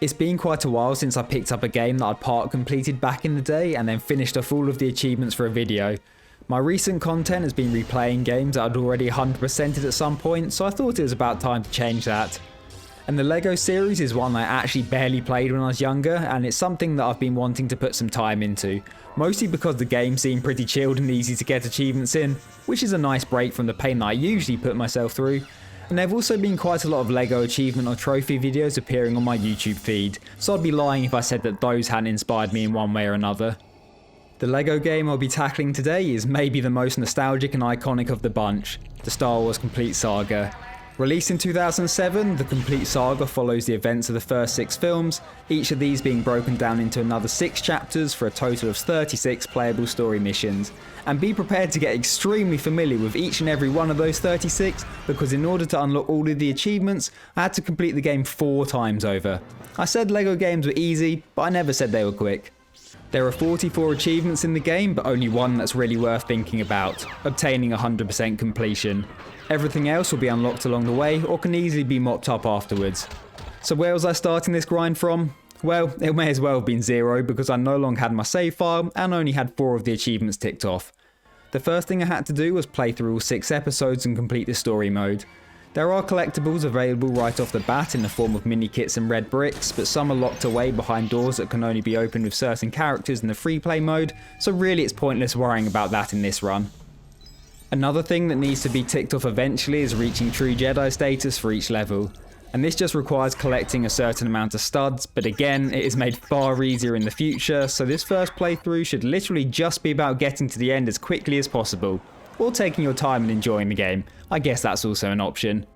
It's been quite a while since I picked up a game that I'd part completed back in the day and then finished off all of the achievements for a video. My recent content has been replaying games that I'd already 100%ed at some point, so I thought it was about time to change that. And the LEGO series is one I actually barely played when I was younger, and it's something that I've been wanting to put some time into, mostly because the game seemed pretty chilled and easy to get achievements in, which is a nice break from the pain that I usually put myself through. And there have also been quite a lot of LEGO achievement or trophy videos appearing on my YouTube feed, so I'd be lying if I said that those hadn't inspired me in one way or another. The LEGO game I'll be tackling today is maybe the most nostalgic and iconic of the bunch, the Star Wars Complete Saga. Released in 2007, the Complete Saga follows the events of the first 6 films, each of these being broken down into another 6 chapters for a total of 36 playable story missions. And be prepared to get extremely familiar with each and every one of those 36, because in order to unlock all of the achievements, I had to complete the game 4 times over. I said LEGO games were easy, but I never said they were quick. There are 44 achievements in the game, but only one that's really worth thinking about: obtaining 100% completion. Everything else will be unlocked along the way, or can easily be mopped up afterwards. So where was I starting this grind from? Well, it may as well have been 0, because I no longer had my save file and only had 4 of the achievements ticked off. The first thing I had to do was play through all 6 episodes and complete the story mode. There are collectibles available right off the bat in the form of mini kits and red bricks, but some are locked away behind doors that can only be opened with certain characters in the free play mode, so really it's pointless worrying about that in this run. Another thing that needs to be ticked off eventually is reaching True Jedi status for each level. And this just requires collecting a certain amount of studs, but again, it is made far easier in the future, so this first playthrough should literally just be about getting to the end as quickly as possible, or taking your time and enjoying the game. I guess that's also an option.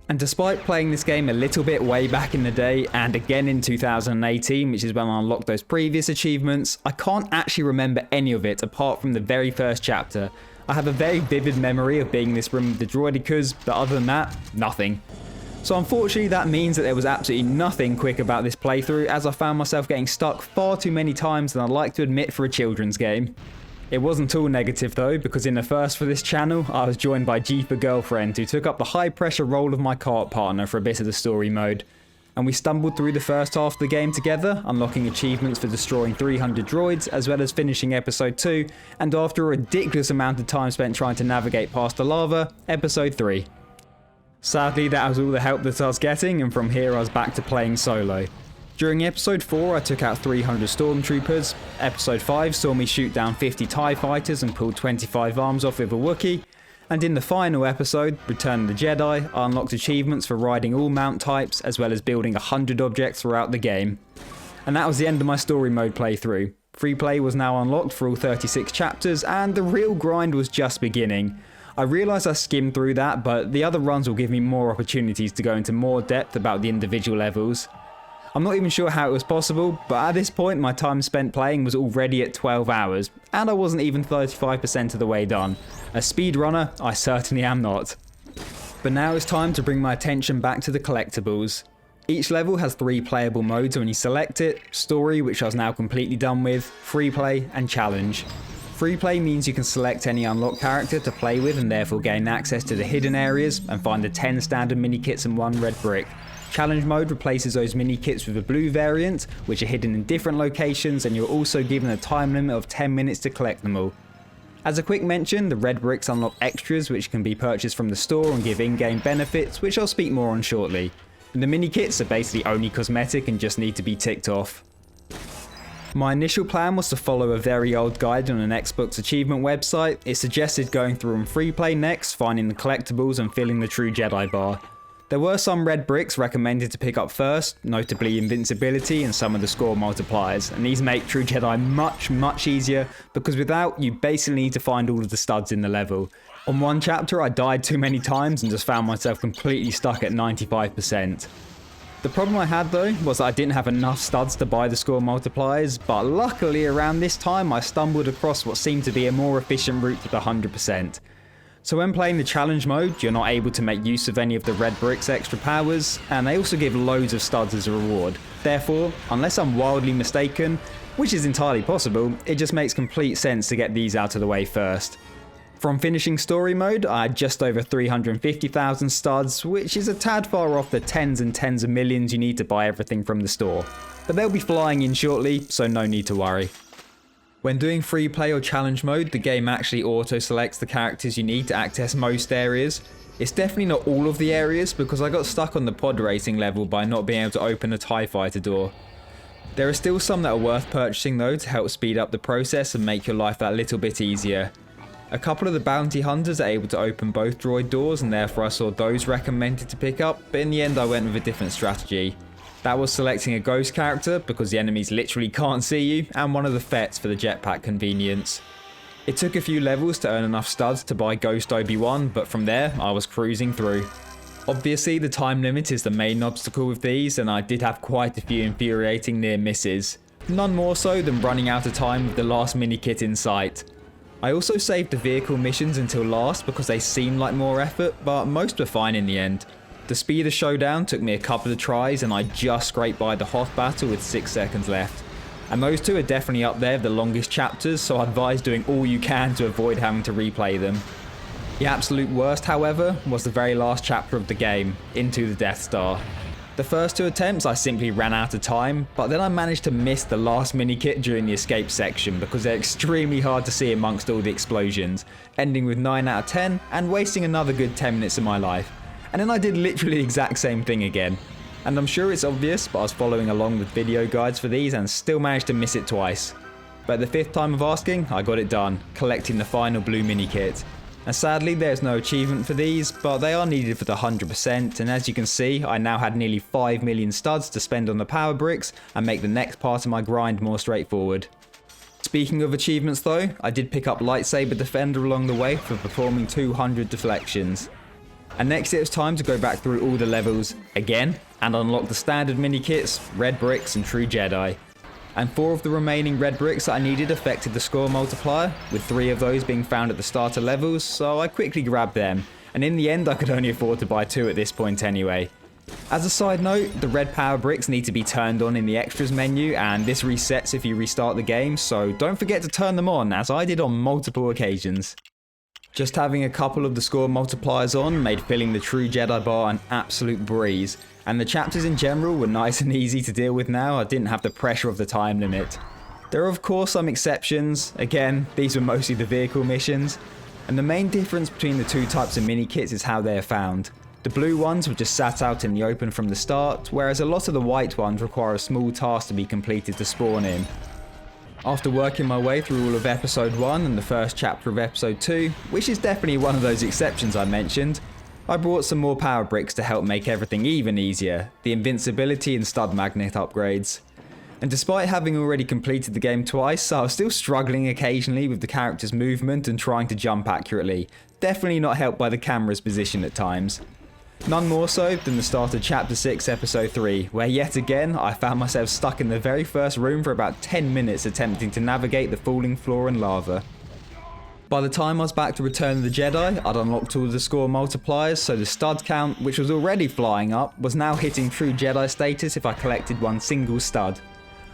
And despite playing this game a little bit way back in the day, and again in 2018, which is when I unlocked those previous achievements, I can't actually remember any of it apart from the very first chapter. I have a very vivid memory of being in this room with the droidicas, but other than that, nothing. So unfortunately that means that there was absolutely nothing quick about this playthrough, as I found myself getting stuck far too many times than I'd like to admit for a children's game. It wasn't all negative though, because in the first for this channel, I was joined by G for Girlfriend, who took up the high pressure role of my co-op partner for a bit of the story mode. And we stumbled through the first half of the game together, unlocking achievements for destroying 300 droids, as well as finishing episode 2, and after a ridiculous amount of time spent trying to navigate past the lava, episode 3. Sadly, that was all the help that I was getting, and from here I was back to playing solo. During episode 4 I took out 300 stormtroopers, episode 5 saw me shoot down 50 TIE fighters and pull 25 arms off with a Wookiee, and in the final episode, Return of the Jedi, I unlocked achievements for riding all mount types as well as building 100 objects throughout the game. And that was the end of my story mode playthrough. Free play was now unlocked for all 36 chapters, and the real grind was just beginning. I realise I skimmed through that, but the other runs will give me more opportunities to go into more depth about the individual levels. I'm not even sure how it was possible, but at this point my time spent playing was already at 12 hours, and I wasn't even 35% of the way done. A speedrunner, I certainly am not. But now it's time to bring my attention back to the collectibles. Each level has 3 playable modes when you select it: story, which I was now completely done with, free play, and challenge. Free play means you can select any unlocked character to play with and therefore gain access to the hidden areas and find the 10 standard mini kits and 1 red brick. Challenge mode replaces those mini kits with a blue variant, which are hidden in different locations, and you're also given a time limit of 10 minutes to collect them all. As a quick mention, the red bricks unlock extras which can be purchased from the store and give in-game benefits, which I'll speak more on shortly. And the mini kits are basically only cosmetic and just need to be ticked off. My initial plan was to follow a very old guide on an Xbox achievement website. It suggested going through on free play next, finding the collectibles and filling the True Jedi bar. There were some red bricks recommended to pick up first, notably invincibility and some of the score multipliers, and these make True Jedi much easier, because without, you basically need to find all of the studs in the level. On one chapter I died too many times and just found myself completely stuck at 95%. The problem I had though was that I didn't have enough studs to buy the score multipliers, but luckily around this time I stumbled across what seemed to be a more efficient route to the 100%. So when playing the challenge mode, you're not able to make use of any of the red bricks extra powers, and they also give loads of studs as a reward. Therefore, unless I'm wildly mistaken, which is entirely possible, it just makes complete sense to get these out of the way first. From finishing story mode, I had just over 350,000 studs, which is a tad far off the tens and tens of millions you need to buy everything from the store. But they'll be flying in shortly, so no need to worry. When doing free play or challenge mode, the game actually auto-selects the characters you need to access most areas. It's definitely not all of the areas, because I got stuck on the pod racing level by not being able to open a TIE fighter door. There are still some that are worth purchasing though to help speed up the process and make your life that little bit easier. A couple of the bounty hunters are able to open both droid doors, and therefore I saw those recommended to pick up, but in the end I went with a different strategy. That was selecting a ghost character because the enemies literally can't see you, and one of the Fets for the jetpack convenience. It took a few levels to earn enough studs to buy Ghost Obi-Wan, but from there I was cruising through. Obviously the time limit is the main obstacle with these, and I did have quite a few infuriating near misses. None more so than running out of time with the last mini kit in sight. I also saved the vehicle missions until last because they seemed like more effort, but most were fine in the end. The speeder showdown took me a couple of tries, and I just scraped by the Hoth battle with 6 seconds left. And those two are definitely up there, the longest chapters, so I advise doing all you can to avoid having to replay them. The absolute worst, however, was the very last chapter of the game, Into the Death Star. The first 2 attempts I simply ran out of time, but then I managed to miss the last mini kit during the escape section because they're extremely hard to see amongst all the explosions, ending with 9 out of 10 and wasting another good 10 minutes of my life. And then I did literally the exact same thing again. And I'm sure it's obvious, but I was following along with video guides for these and still managed to miss it twice. But the 5th time of asking, I got it done, collecting the final blue mini kit. And sadly there's no achievement for these, but they are needed for the 100%, and as you can see I now had nearly 5 million studs to spend on the power bricks and make the next part of my grind more straightforward. Speaking of achievements though, I did pick up Lightsaber Defender along the way for performing 200 deflections. And next it was time to go back through all the levels again and unlock the standard mini kits, red bricks and true Jedi. And 4 of the remaining red bricks that I needed affected the score multiplier, with 3 of those being found at the starter levels, so I quickly grabbed them, and in the end I could only afford to buy 2 at this point anyway. As a side note, the red power bricks need to be turned on in the extras menu, and this resets if you restart the game, so don't forget to turn them on, as I did on multiple occasions. Just having a couple of the score multipliers on made filling the true Jedi bar an absolute breeze, and the chapters in general were nice and easy to deal with now. I didn't have the pressure of the time limit. There are of course some exceptions. Again, these were mostly the vehicle missions, and the main difference between the 2 types of mini kits is how they are found. The blue ones were just sat out in the open from the start, whereas a lot of the white ones require a small task to be completed to spawn in. After working my way through all of episode 1 and the first chapter of episode 2, which is definitely one of those exceptions I mentioned, I brought some more power bricks to help make everything even easier, the invincibility and stud magnet upgrades. And despite having already completed the game twice, I was still struggling occasionally with the character's movement and trying to jump accurately, definitely not helped by the camera's position at times. None more so than the start of Chapter 6 Episode 3, where yet again I found myself stuck in the very first room for about 10 minutes attempting to navigate the falling floor and lava. By the time I was back to Return of the Jedi, I'd unlocked all the score multipliers, so the stud count, which was already flying up, was now hitting true Jedi status if I collected one single stud.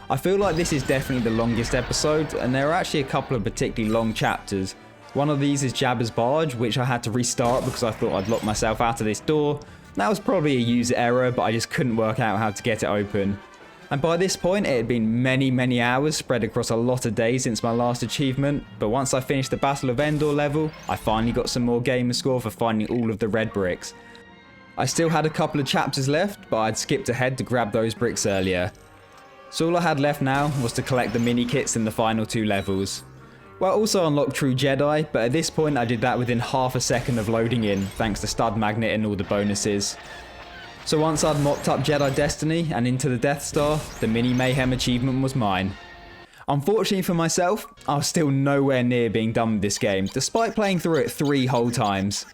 I feel like this is definitely the longest episode, and there are actually a couple of particularly long chapters. One of these is Jabba's barge, which I had to restart because I thought I'd locked myself out of this door. That was probably a user error, but I just couldn't work out how to get it open. And by this point it had been many hours spread across a lot of days since my last achievement, but once I finished the Battle of Endor level, I finally got some more gamer score for finding all of the red bricks. I still had a couple of chapters left, but I'd skipped ahead to grab those bricks earlier. So all I had left now was to collect the mini kits in the final 2 levels. Well, I also unlocked True Jedi, but at this point I did that within half a second of loading in, thanks to Stud Magnet and all the bonuses. So once I'd mocked up Jedi Destiny and Into the Death Star, the Mini Mayhem achievement was mine. Unfortunately for myself, I was still nowhere near being done with this game, despite playing through it 3 whole times.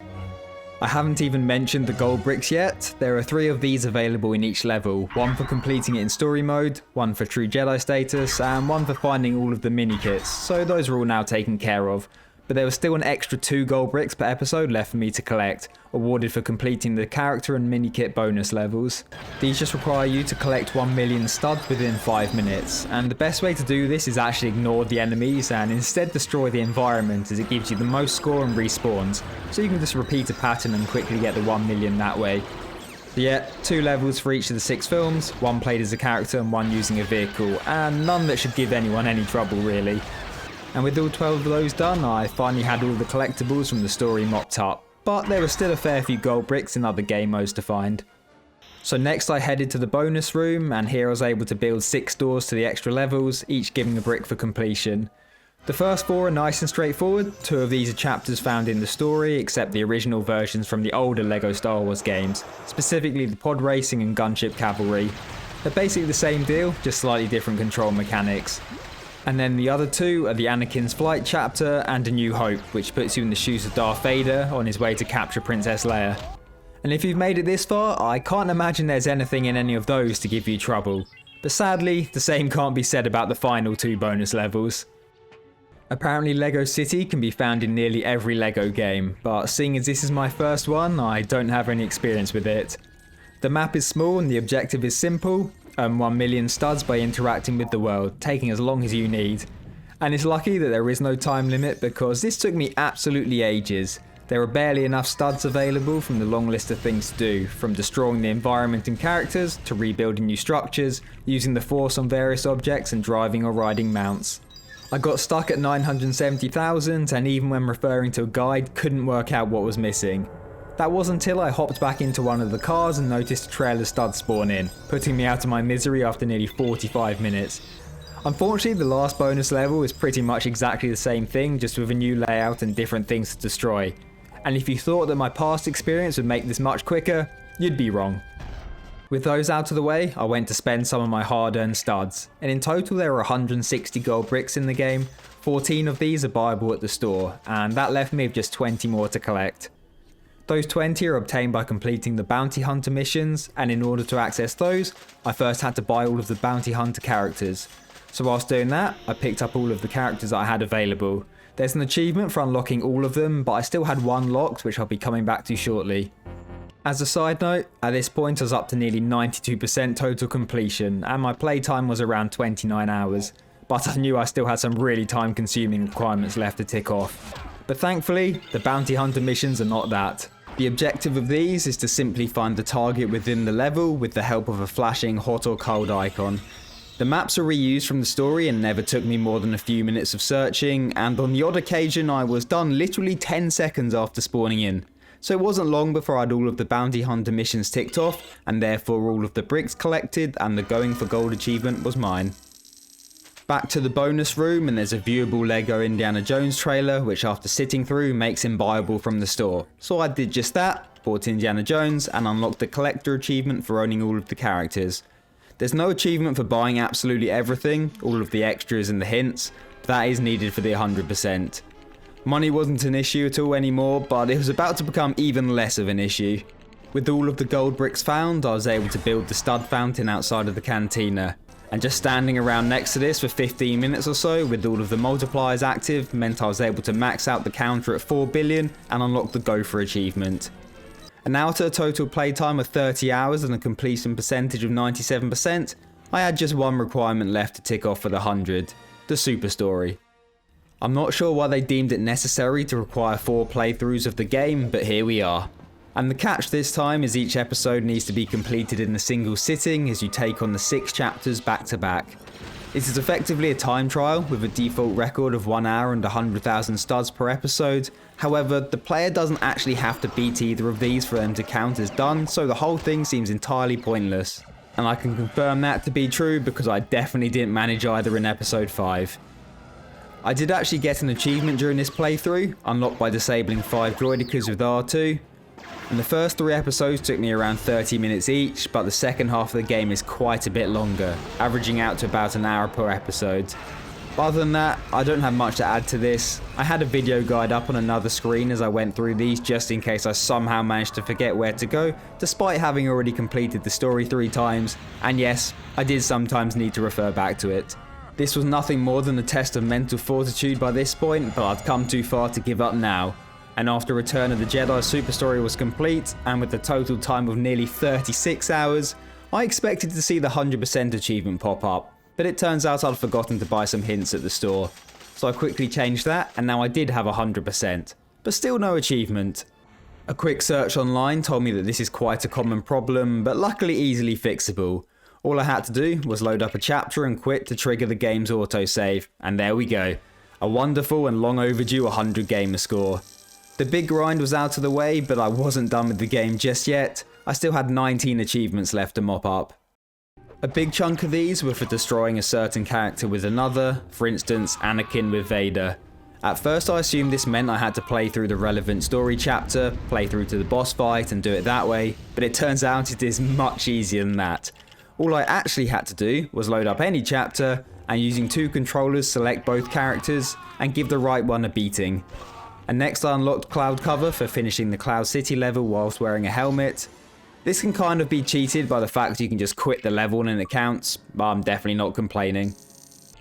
I haven't even mentioned the gold bricks yet. There are 3 of these available in each level, one for completing it in story mode, one for true Jedi status, and one for finding all of the mini kits, so those are all now taken care of. but there was still an extra 2 gold bricks per episode left for me to collect, awarded for completing the character and mini-kit bonus levels. These just require you to collect 1 million studs within 5 minutes, and the best way to do this is actually ignore the enemies and instead destroy the environment, as it gives you the most score and respawns, so you can just repeat a pattern and quickly get the 1 million that way. But yeah, 2 levels for each of the 6 films, 1 played as a character and 1 using a vehicle, and none that should give anyone any trouble really. And with all 12 of those done, I finally had all the collectibles from the story mopped up, but there were still a fair few gold bricks in other game modes to find. So next I headed to the bonus room, and here I was able to build 6 doors to the extra levels, each giving a brick for completion. The first 4 are nice and straightforward. 2 of these are chapters found in the story, except the original versions from the older LEGO Star Wars games, specifically the pod racing and gunship cavalry. They're basically the same deal, just slightly different control mechanics. And then the other 2 are the Anakin's Flight chapter and A New Hope, which puts you in the shoes of Darth Vader on his way to capture Princess Leia. And if you've made it this far, I can't imagine there's anything in any of those to give you trouble. But sadly, the same can't be said about the final 2 bonus levels. Apparently Lego City can be found in nearly every Lego game, but seeing as this is my first one, I don't have any experience with it. The map is small and the objective is simple. Earn 1 million studs by interacting with the world, taking as long as you need. And it's lucky that there is no time limit, because this took me absolutely ages. There are barely enough studs available from the long list of things to do, from destroying the environment and characters, to rebuilding new structures, using the force on various objects and driving or riding mounts. I got stuck at 970,000 and even when referring to a guide couldn't work out what was missing. That was until I hopped back into one of the cars and noticed a trail of studs spawn in, putting me out of my misery after nearly 45 minutes. Unfortunately, the last bonus level is pretty much exactly the same thing, just with a new layout and different things to destroy. And if you thought that my past experience would make this much quicker, you'd be wrong. With those out of the way, I went to spend some of my hard-earned studs, and in total there are 160 gold bricks in the game. 14 of these are buyable at the store, and that left me with just 20 more to collect. Those 20 are obtained by completing the bounty hunter missions, and in order to access those, I first had to buy all of the bounty hunter characters. So whilst doing that, I picked up all of the characters I had available. There's an achievement for unlocking all of them, but I still had one locked, which I'll be coming back to shortly. As a side note, at this point I was up to nearly 92% total completion, and my playtime was around 29 hours. But I knew I still had some really time consuming requirements left to tick off. But thankfully, the bounty hunter missions are not that. The objective of these is to simply find the target within the level with the help of a flashing hot or cold icon. The maps are reused from the story and never took me more than a few minutes of searching, and on the odd occasion I was done literally 10 seconds after spawning in. So it wasn't long before I had all of the bounty hunter missions ticked off, and therefore all of the bricks collected, and the going for gold achievement was mine. Back to the bonus room, and there's a viewable LEGO Indiana Jones trailer, which after sitting through makes him buyable from the store. So I did just that, bought Indiana Jones, and unlocked the collector achievement for owning all of the characters. There's no achievement for buying absolutely everything, all of the extras and the hints, but that is needed for the 100%. Money wasn't an issue at all anymore, but it was about to become even less of an issue. With all of the gold bricks found, I was able to build the stud fountain outside of the cantina. And just standing around next to this for 15 minutes or so with all of the multipliers active meant I was able to max out the counter at 4 billion and unlock the gopher achievement. And now to a total playtime of 30 hours and a completion percentage of 97%, I had just one requirement left to tick off for the 100, the super story. I'm not sure why they deemed it necessary to require 4 playthroughs of the game, but here we are. And the catch this time is each episode needs to be completed in a single sitting as you take on the 6 chapters back to back. It is effectively a time trial with a default record of 1 hour and 100,000 studs per episode. However, the player doesn't actually have to beat either of these for them to count as done, so the whole thing seems entirely pointless. And I can confirm that to be true because I definitely didn't manage either in episode 5. I did actually get an achievement during this playthrough, unlocked by disabling 5 droidicas with R2. And the first 3 episodes took me around 30 minutes each, but the second half of the game is quite a bit longer, averaging out to about an hour per episode. But other than that, I don't have much to add to this. I had a video guide up on another screen as I went through these just in case I somehow managed to forget where to go, despite having already completed the story 3 times, and yes, I did sometimes need to refer back to it. This was nothing more than a test of mental fortitude by this point, but I'd come too far to give up now. And after Return of the Jedi Super Story was complete, and with the total time of nearly 36 hours, I expected to see the 100% achievement pop up, but it turns out I'd forgotten to buy some hints at the store. So I quickly changed that, and now I did have 100%, but still no achievement. A quick search online told me that this is quite a common problem, but luckily easily fixable. All I had to do was load up a chapter and quit to trigger the game's autosave, and there we go. A wonderful and long overdue 100 gamer score. The big grind was out of the way, but I wasn't done with the game just yet. I still had 19 achievements left to mop up. A big chunk of these were for destroying a certain character with another, for instance Anakin with Vader. At first I assumed this meant I had to play through the relevant story chapter, play through to the boss fight and do it that way, but it turns out it is much easier than that. All I actually had to do was load up any chapter and using 2 controllers select both characters and give the right one a beating. And next I unlocked Cloud Cover for finishing the Cloud City level whilst wearing a helmet. This can kind of be cheated by the fact you can just quit the level and it counts, but I'm definitely not complaining.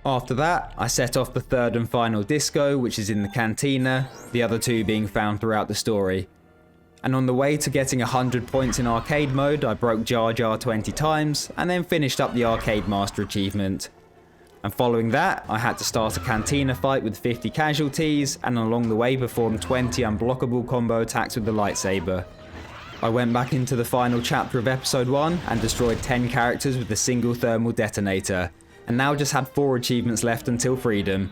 After that, I set off the 3rd and final disco, which is in the cantina, the other 2 being found throughout the story. And on the way to getting 100 points in arcade mode, I broke Jar Jar 20 times, and then finished up the Arcade Master achievement. And following that, I had to start a cantina fight with 50 casualties, and along the way perform 20 unblockable combo attacks with the lightsaber. I went back into the final chapter of episode 1 and destroyed 10 characters with a single thermal detonator, and now just had 4 achievements left until freedom.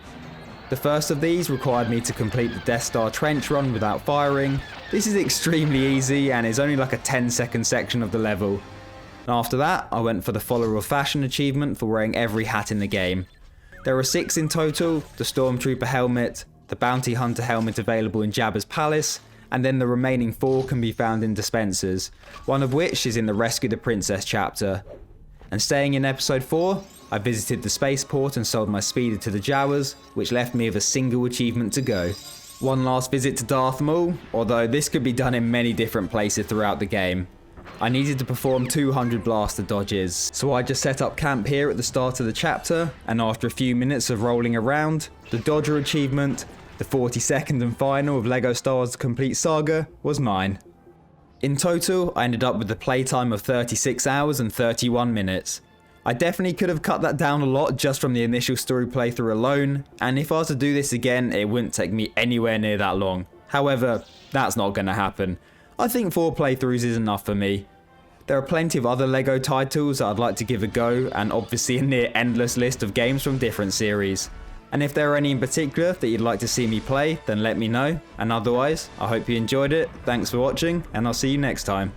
The first of these required me to complete the Death Star trench run without firing. This is extremely easy and is only like a 10-second section of the level. And after that, I went for the Follower of Fashion achievement for wearing every hat in the game. There are 6 in total: the Stormtrooper helmet, the Bounty Hunter helmet available in Jabba's Palace, and then the remaining 4 can be found in dispensers, one of which is in the Rescue the Princess chapter. And staying in episode 4, I visited the spaceport and sold my speeder to the Jawas, which left me with a single achievement to go. One last visit to Darth Maul, although this could be done in many different places throughout the game. I needed to perform 200 blaster dodges, so I just set up camp here at the start of the chapter, and after a few minutes of rolling around, the Dodger achievement, the 42nd and final of LEGO Star Wars: The Complete Saga, was mine. In total, I ended up with a playtime of 36 hours and 31 minutes. I definitely could have cut that down a lot just from the initial story playthrough alone, and if I was to do this again, it wouldn't take me anywhere near that long. However, that's not going to happen. I think 4 playthroughs is enough for me. There are plenty of other LEGO titles that I'd like to give a go, and obviously a near endless list of games from different series. And if there are any in particular that you'd like to see me play, then let me know, and otherwise, I hope you enjoyed it, thanks for watching, and I'll see you next time.